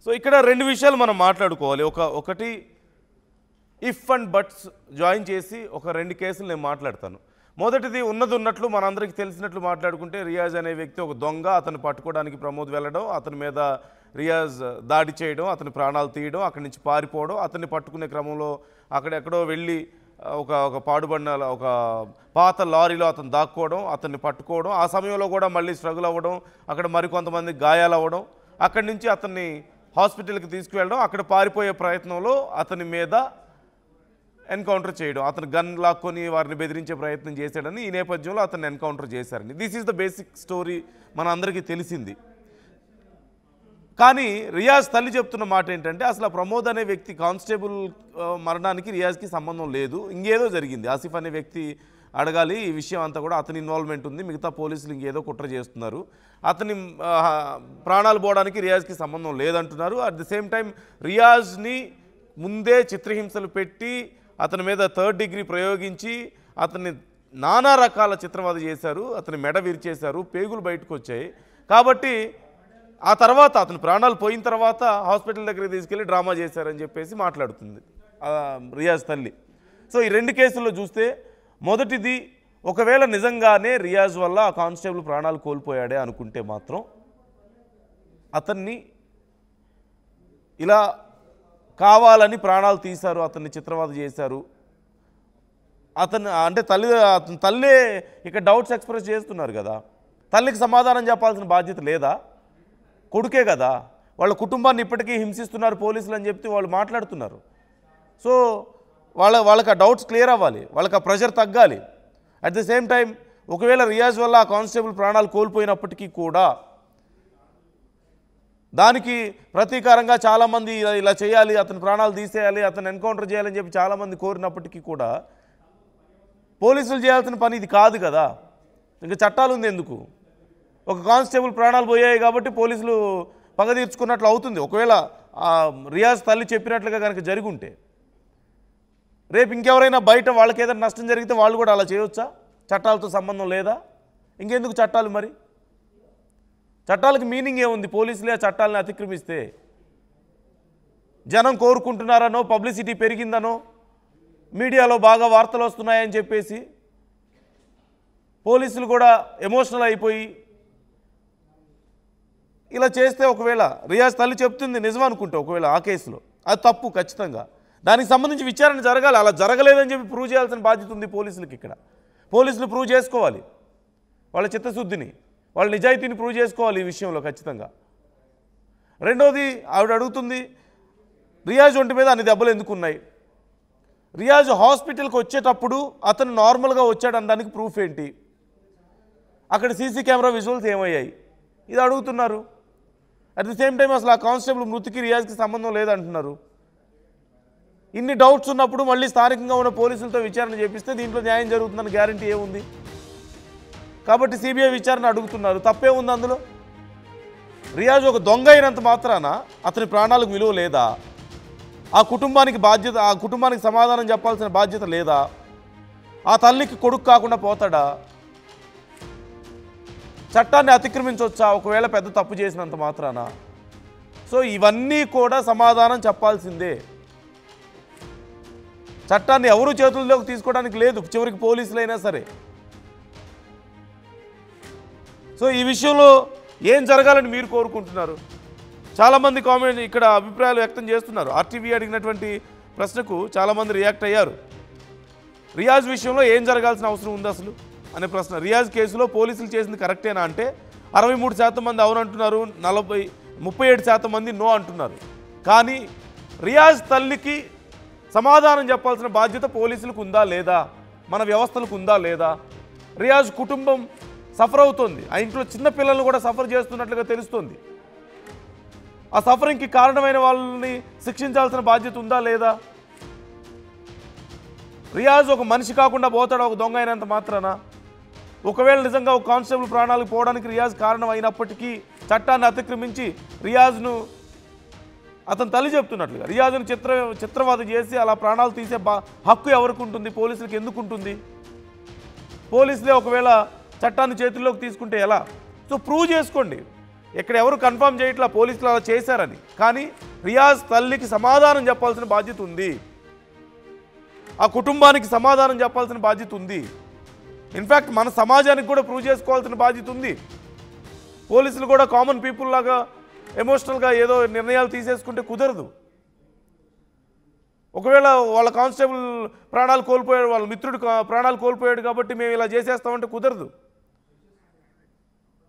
So ఇక్కడ రెండు విషయాలు మనం మాట్లాడుకోవాలి. ఒకటి ఇఫ్ అండ్ బట్స్ జాయిన్ చేసి ఒక రెండు కేసులు నేను మాట్లాడతాను. మొదటిది ఉన్నది ఉన్నట్లు మనందరికీ తెలిసినట్లు మాట్లాడుకుంటే, రియాజ్ అనే వ్యక్తి ఒక దొంగ, అతను పట్టుకోవడానికి ప్రమోద్ వెళ్ళడం, అతని మీద రియాజ్ దాడి చేయడం, అతని ప్రాణాలు తీయడం, అక్కడి నుంచి పారిపోవడం, అతన్ని పట్టుకునే క్రమంలో అక్కడెక్కడో వెళ్ళి ఒక పాడుబడిన ఒక పాత లారీలో అతను దాక్కోవడం, అతన్ని పట్టుకోవడం, ఆ సమయంలో కూడా మళ్ళీ స్ట్రగుల్ అవ్వడం, అక్కడ మరికొంతమంది గాయాలు అవ్వడం, అక్కడి నుంచి అతన్ని హాస్పిటల్కి తీసుకువెళ్ళడం, అక్కడ పారిపోయే ప్రయత్నంలో అతని మీద ఎన్కౌంటర్ చేయడం, అతను గన్ లాక్కొని వారిని బెదిరించే ప్రయత్నం చేశాడని ఈ నేపథ్యంలో అతన్ని ఎన్కౌంటర్ చేశారని. This is the basic story, మన అందరికీ తెలిసింది. కానీ రియాజ్ తల్లి చెప్తున్న మాట ఏంటంటే, అసలు ప్రమోద్ అనే వ్యక్తి కానిస్టేబుల్ మరణానికి రియాజ్కి సంబంధం లేదు, ఇంకేదో జరిగింది. ఆసిఫ్ అనే వ్యక్తి అడగాలి, ఈ విషయం అంతా కూడా అతని ఇన్వాల్వ్మెంట్ ఉంది, మిగతా పోలీసులు ఇంకేదో కుట్ర చేస్తున్నారు, అతని ప్రాణాలు పోవడానికి రియాజ్కి సంబంధం లేదంటున్నారు. అట్ ది సేమ్ టైం రియాజ్ని ముందే చిత్రహింసలు పెట్టి అతని మీద 3rd డిగ్రీ ప్రయోగించి అతన్ని నానా రకాల చిత్రవద చేశారు, అతని మెడ విరిచేశారు, పేగులు బయటకు వచ్చాయి. కాబట్టి ఆ తర్వాత అతని ప్రాణాలు పోయిన తర్వాత హాస్పిటల్ దగ్గరికి తీసుకెళ్ళి డ్రామా చేశారని చెప్పేసి మాట్లాడుతుంది రియాజ్ తల్లి. సో ఈ రెండు కేసుల్లో చూస్తే, మొదటిది ఒకవేళ నిజంగానే రియాజ్ వల్ల ఆ కానిస్టేబుల్ ప్రాణాలు కోల్పోయాడే అనుకుంటే మాత్రం, అతన్ని ఇలా కావాలని ప్రాణాలు తీశారు, అతన్ని చిత్రవద చేశారు, అతను అంటే అతని తల్లే ఇక డౌట్స్ ఎక్స్ప్రెస్ చేస్తున్నారు కదా, తల్లికి సమాధానం చెప్పాల్సిన బాధ్యత లేదా? కొడుకే కదా, వాళ్ళ కుటుంబాన్ని ఇప్పటికీ హింసిస్తున్నారు పోలీసులు అని చెప్పి వాళ్ళు మాట్లాడుతున్నారు. సో వాళ్ళకి ఆ డౌట్స్ క్లియర్ అవ్వాలి, వాళ్ళకి ఆ ప్రెషర్ తగ్గాలి. అట్ ది సేమ్ టైం ఒకవేళ రియాజ్ వల్ల ఆ కానిస్టేబుల్ ప్రాణాలు కోల్పోయినప్పటికీ కూడా దానికి ప్రతీకారంగా చాలామంది ఇలా చేయాలి, అతని ప్రాణాలు తీసేయాలి, అతను ఎన్కౌంటర్ చేయాలని చెప్పి చాలామంది కోరినప్పటికీ కూడా పోలీసులు చేయాల్సిన పని ఇది కాదు కదా. ఇంకా చట్టాలు ఉంది ఎందుకు? ఒక కానిస్టేబుల్ ప్రాణాలు పోయాయి కాబట్టి పోలీసులు పగ తీర్చుకున్నట్లు అవుతుంది. ఒకవేళ రియాజ్ తల్లి చెప్పినట్లుగా కనుక జరిగి ఉంటే, రేపు ఇంకెవరైనా బయట వాళ్ళకి ఏదైనా నష్టం జరిగితే వాళ్ళు కూడా అలా చేయవచ్చా? చట్టాలతో సంబంధం లేదా? ఇంకెందుకు చట్టాలు? మరి చట్టాలకు మీనింగ్ ఏముంది? పోలీసులే ఆ చట్టాలను అతిక్రమిస్తే జనం కోరుకుంటున్నారనో, పబ్లిసిటీ పెరిగిందనో, మీడియాలో బాగా వార్తలు వస్తున్నాయని చెప్పేసి పోలీసులు కూడా ఎమోషనల్ అయిపోయి ఇలా చేస్తే, ఒకవేళ రియాజ్ తల్లి చెప్తుంది నిజం అనుకుంటే, ఒకవేళ ఆ కేసులో అది తప్పు ఖచ్చితంగా, దానికి సంబంధించి విచారణ జరగాలి. అలా జరగలేదని చెప్పి ప్రూవ్ చేయాల్సిన బాధ్యత ఉంది పోలీసులకి. ఇక్కడ పోలీసులు ప్రూవ్ చేసుకోవాలి వాళ్ళ చిత్తశుద్ధిని, వాళ్ళ నిజాయితీని ప్రూవ్ చేసుకోవాలి ఈ విషయంలో ఖచ్చితంగా. రెండోది, ఆవిడ అడుగుతుంది రియాజ్ ఒంటి మీద అన్ని దెబ్బలు ఎందుకున్నాయి, రియాజ్ హాస్పిటల్కి వచ్చేటప్పుడు అతను నార్మల్గా వచ్చాడనడానికి ప్రూఫ్ ఏంటి, అక్కడ సీసీ కెమెరా విజువల్స్ ఏమయ్యాయి, ఇది అడుగుతున్నారు. అట్ ది సేమ్ టైం అసలు ఆ కానిస్టేబుల్ మృతికి రియాజ్కి సంబంధం లేదంటున్నారు. ఇన్ని డౌట్స్ ఉన్నప్పుడు మళ్ళీ స్థానికంగా ఉన్న పోలీసులతో విచారణ చేపిస్తే దీంట్లో న్యాయం జరుగుతుందని గ్యారంటీ ఏముంది? కాబట్టి సిబిఐ విచారణ అడుగుతున్నారు, తప్పే ఉంది అందులో? రియాజ్ ఒక దొంగ అయినంత మాత్రాన అతని ప్రాణాలకు విలువ లేదా? ఆ కుటుంబానికి సమాధానం చెప్పాల్సిన బాధ్యత లేదా? ఆ తల్లికి కొడుకు కాకుండా పోతాడా? చట్టాన్ని అతిక్రమించవచ్చా ఒకవేళ పెద్ద తప్పు చేసినంత మాత్రాన? సో ఇవన్నీ కూడా సమాధానం చెప్పాల్సిందే. చట్టాన్ని ఎవరు చేతుల్లోకి తీసుకోవడానికి లేదు, చివరికి పోలీసులైనా సరే. సో ఈ విషయంలో ఏం జరగాలని మీరు కోరుకుంటున్నారు? చాలామంది కామెంట్ ఇక్కడ అభిప్రాయాలు వ్యక్తం చేస్తున్నారు. ఆర్టీవీ అడిగినటువంటి ప్రశ్నకు చాలామంది రియాక్ట్ అయ్యారు. రియాజ్ విషయంలో ఏం జరగాల్సిన అవసరం ఉంది అసలు అనే ప్రశ్న. రియాజ్ కేసులో పోలీసులు చేసింది కరెక్టేనా అంటే 63% మంది అవునంటున్నారు, 37% మంది నో అంటున్నారు. కానీ రియాజ్ తల్లికి సమాధానం చెప్పాల్సిన బాధ్యత పోలీసులకు ఉందా లేదా, మన వ్యవస్థలకు ఉందా లేదా? రియాజ్ కుటుంబం సఫర్ అవుతుంది, ఆ ఇంట్లో చిన్న పిల్లలను కూడా సఫర్ చేస్తున్నట్లుగా తెలుస్తుంది. ఆ సఫరింగ్కి కారణమైన వాళ్ళని శిక్షించాల్సిన బాధ్యత ఉందా లేదా? రియాజ్ ఒక మనిషి కాకుండా పోతాడు ఒక దొంగ అయినంత మాత్రాన? ఒకవేళ నిజంగా ఒక కానిస్టేబుల్ ప్రాణాలకు పోవడానికి రియాజ్ కారణం అయినప్పటికీ చట్టాన్ని అతిక్రమించి రియాజ్ను, అతని తల్లి చెప్తున్నట్లుగా రియాజ్ను చిత్రవద చేసి అలా ప్రాణాలు తీసే హక్కు ఎవరికి ఉంటుంది? పోలీసులకు ఎందుకు ఉంటుంది? పోలీసులే ఒకవేళ చట్టాన్ని చేతుల్లోకి తీసుకుంటే ఎలా? సో ప్రూవ్ చేసుకోండి. ఇక్కడ ఎవరు కన్ఫర్మ్ చేయట్లా పోలీసులు అలా చేశారని. కానీ రియాజ్ తల్లికి సమాధానం చెప్పాల్సిన బాధ్యత ఉంది, ఆ కుటుంబానికి సమాధానం చెప్పాల్సిన బాధ్యత ఉంది. ఇన్ఫ్యాక్ట్ మన సమాజానికి కూడా ప్రూవ్ చేసుకోవాల్సిన బాధ్యత ఉంది. పోలీసులు కూడా కామన్ పీపుల్ లాగా ఎమోషనల్గా ఏదో నిర్ణయాలు తీసేసుకుంటే కుదరదు. ఒకవేళ వాళ్ళ కానిస్టేబుల్ ప్రాణాలు కోల్పోయాడు, వాళ్ళ మిత్రుడు ప్రాణాలు కోల్పోయాడు కాబట్టి మేము ఇలా చేసేస్తామంటే కుదరదు.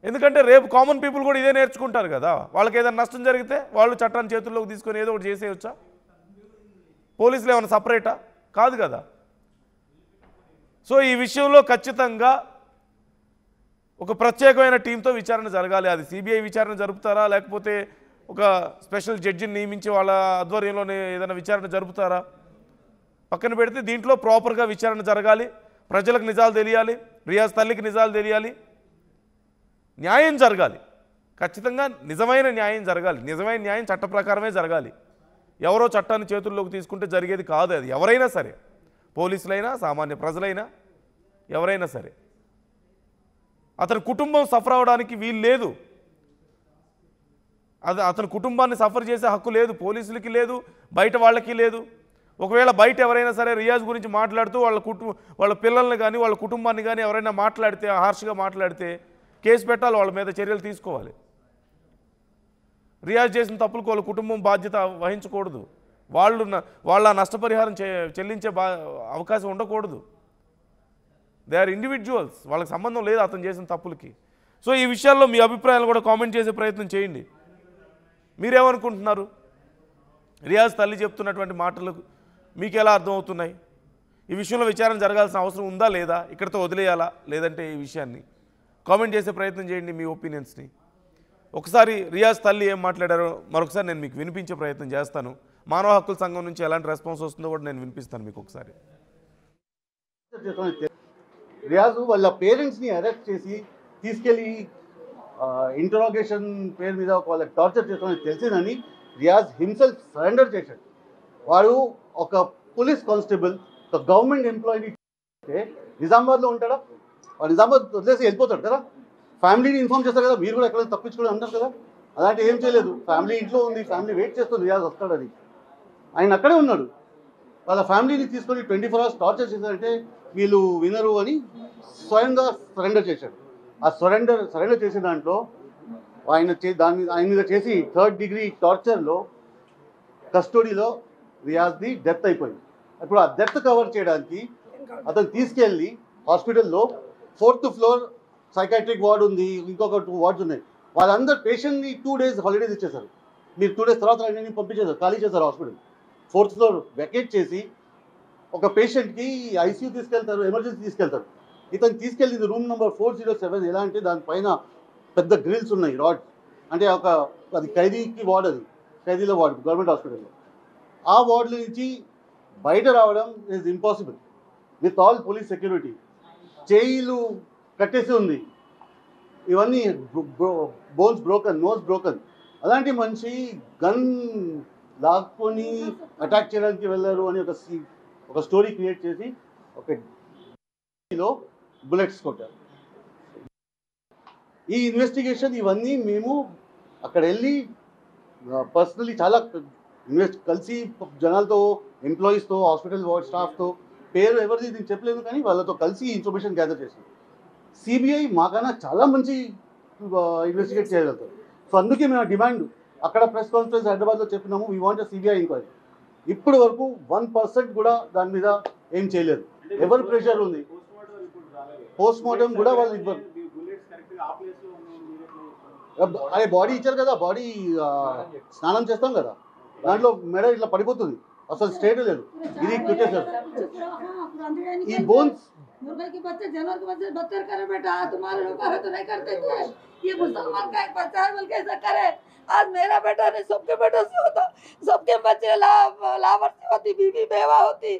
ఎందుకంటే రేపు కామన్ పీపుల్ కూడా ఇదే నేర్చుకుంటారు కదా. వాళ్ళకి ఏదైనా నష్టం జరిగితే వాళ్ళు చట్టాన్ని చేతుల్లోకి తీసుకొని ఏదో ఒకటి చేసేయచ్చా? పోలీసులు ఏమైనా సపరేటా? కాదు కదా. సో ఈ విషయంలో ఖచ్చితంగా ఒక ప్రత్యేకమైన టీంతో విచారణ జరగాలి. అది సిబిఐ విచారణ జరుపుతారా, లేకపోతే ఒక స్పెషల్ జడ్జిని నియమించి వాళ్ళ ఆధ్వర్యంలోనే ఏదైనా విచారణ జరుపుతారా పక్కన పెడితే, దీంట్లో ప్రాపర్గా విచారణ జరగాలి. ప్రజలకు నిజాలు తెలియాలి, రియాజ్ తల్లికి నిజాలు తెలియాలి, న్యాయం జరగాలి. ఖచ్చితంగా నిజమైన న్యాయం జరగాలి. నిజమైన న్యాయం చట్ట ప్రకారమే జరగాలి. ఎవరో చట్టాన్ని చేతుల్లోకి తీసుకుంటే జరిగేది కాదు. అది ఎవరైనా సరే, పోలీసులైనా సామాన్య ప్రజలైనా ఎవరైనా సరే. అతని కుటుంబం సఫర్ అవడానికి వీలు లేదు. అతని కుటుంబాన్ని సఫర్ చేసే హక్కు లేదు, పోలీసులకి లేదు, బయట వాళ్ళకి లేదు. ఒకవేళ బయట ఎవరైనా సరే రియాజ్ గురించి మాట్లాడుతూ వాళ్ళ పిల్లల్ని కానీ వాళ్ళ కుటుంబాన్ని కానీ ఎవరైనా మాట్లాడితే, హార్ష్గా మాట్లాడితే కేసు పెట్టాలి, వాళ్ళ మీద చర్యలు తీసుకోవాలి. రియాజ్ చేసిన తప్పులకు వాళ్ళ కుటుంబం బాధ్యత వహించకూడదు. వాళ్ళ నష్టపరిహారం చెల్లించే అవకాశం ఉండకూడదు. దే ఆర్ ఇండివిజువల్స్, వాళ్ళకి సంబంధం లేదు అతను చేసిన తప్పులకి. సో ఈ విషయాల్లో మీ అభిప్రాయాలు కూడా కామెంట్ చేసే ప్రయత్నం చేయండి. మీరేమనుకుంటున్నారు? రియాజ్ తల్లి చెప్తున్నటువంటి మాటలకు మీకు ఎలా అర్థమవుతున్నాయి? ఈ విషయంలో విచారణ జరగాల్సిన అవసరం ఉందా లేదా, ఇక్కడితో వదిలేయాలా లేదంటే ఈ విషయాన్ని కామెంట్ చేసే ప్రయత్నం చేయండి మీ ఒపీనియన్స్ని. ఒకసారి రియాజ్ తల్లి ఏం మాట్లాడారో మరొకసారి నేను మీకు వినిపించే ప్రయత్నం చేస్తాను. మానవ హక్కుల సంఘం నుంచి ఎలాంటి రెస్పాన్స్ వస్తుందో కూడా నేను వినిపిస్తాను మీకు ఒకసారి. రియాజ్ వాళ్ళ పేరెంట్స్ని అరెస్ట్ చేసి తీసుకెళ్ళి ఇంటరాగేషన్ పేరు మీద వాళ్ళ టార్చర్ చేస్తామని తెలిసిందని రియాజ్ హిమ్సెల్ఫ్ సరెండర్ చేశాడు. వాడు ఒక పోలీస్ కానిస్టేబుల్, ఒక గవర్నమెంట్ ఎంప్లాయీని నిజామాబాద్లో ఉంటాడా? వాడు నిజామాబాద్ వదిలేసి వెళ్ళిపోతాడు కదా. ఫ్యామిలీని ఇన్ఫార్మ్ చేస్తారు కదా, మీరు కూడా ఎక్కడ తప్పించుకోవడం అంటారు కదా. అలాంటి ఏం చేయలేదు. ఫ్యామిలీ ఇంట్లో ఉంది, ఫ్యామిలీ వెయిట్ చేస్తుంది రియాజ్ వస్తాడని. ఆయన అక్కడే ఉన్నాడు. వాళ్ళ ఫ్యామిలీని తీసుకొని 24 hours టార్చర్ చేశారంటే వీళ్ళు వినరు అని స్వయంగా సరెండర్ చేశాడు. ఆ సరెండర్ చేసిన దాంట్లో ఆయన మీద చేసి 3rd degree టార్చర్లో కస్టడీలో రియాజ్ది డెత్ అయిపోయింది. ఇప్పుడు ఆ డెత్ కవర్ చేయడానికి అతను తీసుకెళ్ళి హాస్పిటల్లో 4th floor సైకాట్రిక్ వార్డ్ ఉంది, ఇంకొక 2 wards ఉన్నాయి. వాళ్ళందరూ పేషెంట్ని 2 days హాలిడేస్ ఇచ్చేశారు. మీరు 2 days తర్వాత అన్ని పంపించేశారు, ఖాళీ చేశారు హాస్పిటల్. 4th floor వెకేట్ చేసి ఒక పేషెంట్కి ఐసీయూ తీసుకెళ్తారు, ఎమర్జెన్సీ తీసుకెళ్తారు. ఇతను తీసుకెళ్ళింది రూమ్ నెంబర్ 407. ఎలా అంటే దానిపైన పెద్ద గ్రిల్స్ ఉన్నాయి, రాడ్స్. అంటే అది ఖైదీకి వార్డ్, అది ఖైదీల వార్డ్ గవర్నమెంట్ హాస్పిటల్లో. ఆ వార్డుల నుంచి బయట రావడం is impossible with all police security. చేయిలు కట్టేసి ఉంది, ఇవన్నీ బోన్స్ బ్రోకన్, నోస్ బ్రోకన్. అలాంటి మనిషి గన్ లాక్కొని అటాక్ చేయడానికి వెళ్ళారు అని ఒక స్టోరీ క్రియేట్ చేసి ఒక బుల్లెట్స్ కొట్టారు. ఈ ఇన్వెస్టిగేషన్ ఇవన్నీ మేము అక్కడ వెళ్ళి పర్సనలీ చాలా కలిసి జనాలతో, ఎంప్లాయీస్తో, హాస్పిటల్ వార్డ్ స్టాఫ్తో, పేరు ఎవరిది నేను చెప్పలేదు కానీ వాళ్ళతో కలిసి ఇన్ఫర్మేషన్ గ్యాదర్ చేసాం. సిబిఐ మాకన్నా చాలా మంచి ఇన్వెస్టిగేట్ చేయగలుగుతారు. సో అందుకే మేము డిమాండ్ అక్కడ ప్రెస్ కాన్ఫరెన్స్ హైదరాబాద్లో చెప్పినాము, వీ వాంట్ సిబిఐ ఎంక్వైరీ. ఇప్పటి వరకు 1% కూడా దాని మీద ఏం చేయలేదు. ఎవరు ప్రెషర్ ఉంది, పోస్ట్ మార్టం కూడా వాళ్ళు ఇవ్వరు. అదే బాడీ ఇచ్చారు కదా, బాడీ స్నానం చేస్తాం కదా, దాంట్లో మెడ ఇట్లా పడిపోతుంది, అసలు స్టేట్ లేదు. ఇది కొట్టేశారు. ఈ బోన్స్ मुर्गा के बच्चे जानवर के बच्चे बदतर करे बेटा, तुम्हारे लोग करे तो नहीं करते थे। ये मुसलमान का एक बच्चा है बोल के ऐसा करे। आज मेरा बेटा नहीं, सबके बेटा से होता, सबके बच्चे लावर्सी होती, बीवी बेवा होती।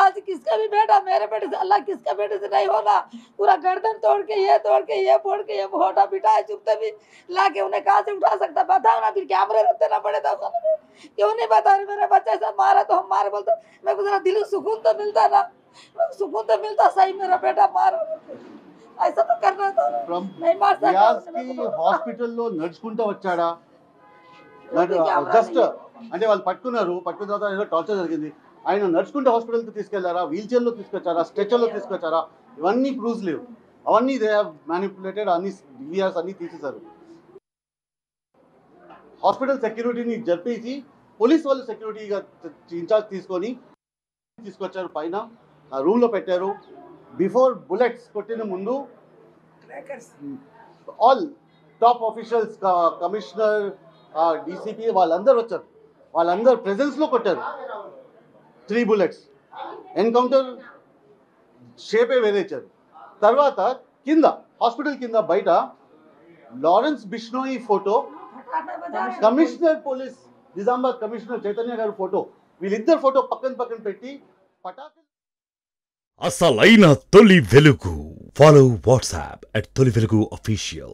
आज किसका भी बेटा मेरे बेटे से, अल्लाह किसका बेटे से नहीं होना। पूरा गर्दन तोड़ के ये फोड़ के ये फोटा बिठाए चुपते भी लाके उन्हें कहाँ से उठा सकता, बताओ ना। फिर कैमरे रखते ना पड़े था, क्यों नहीं बता रहे मेरे बच्चे ऐसा मारा तो हम मारे बोलते। मेरे को जरा दिल सुकून तो मिलता ना, सुकून तो मिलता, सही मेरा बेटा मारा। ऐसा तो करना था ఫ్రమ్ नहीं मार सकता రియాజ్ उसने కి मेरे को। హాస్పిటల్లో నడుచుకుంటూ వచ్చాడా కెమెరా జస్ట్ అంటే వాళ్ళు పట్టుకున్న తర్వాత ఏదో టార్చర్ జరిగింది, ఆయన నడుచుకుంటే హాస్పిటల్కి తీసుకెళ్లారా, వీల్ చైర్లో తీసుకొచ్చారా, స్ట్రెచర్లో తీసుకొచ్చారా, ఇవన్నీ ప్రూవ్స్ లేవు. అవన్నీ దే హ్యావ్ మ్యానిపులేటెడ్, అన్ని డివిఆర్స్ అన్నీ తీసేశారు. హాస్పిటల్ సెక్యూరిటీని జరిపేసి పోలీస్ వాళ్ళు సెక్యూరిటీగా ఇన్ఛార్జ్ తీసుకొచ్చారు, పైన ఆ రూమ్లో పెట్టారు. బిఫోర్ బుల్లెట్స్ కొట్టిన ముందు all top officials, commissioner, DCP వాళ్ళందరూ వచ్చారు, వాళ్ళందరూ ప్రెజెన్స్లో కొట్టారు 3 bullets. ఎన్కౌంటర్ షేపే వేరే ఇచ్చారు. తర్వాత కింద హాస్పిటల్ కింద బయట Lawrence Bishnoi photo, commissioner police Nizamabad commissioner Chaitanya గారి ఫోటో, వీళ్ళిద్దరు ఫోటో పక్కన పెట్టి పటాకులు. అసలైన తొలి వెలుగు. ఫాలో వాట్సాప్ @తొలి వెలుగు official.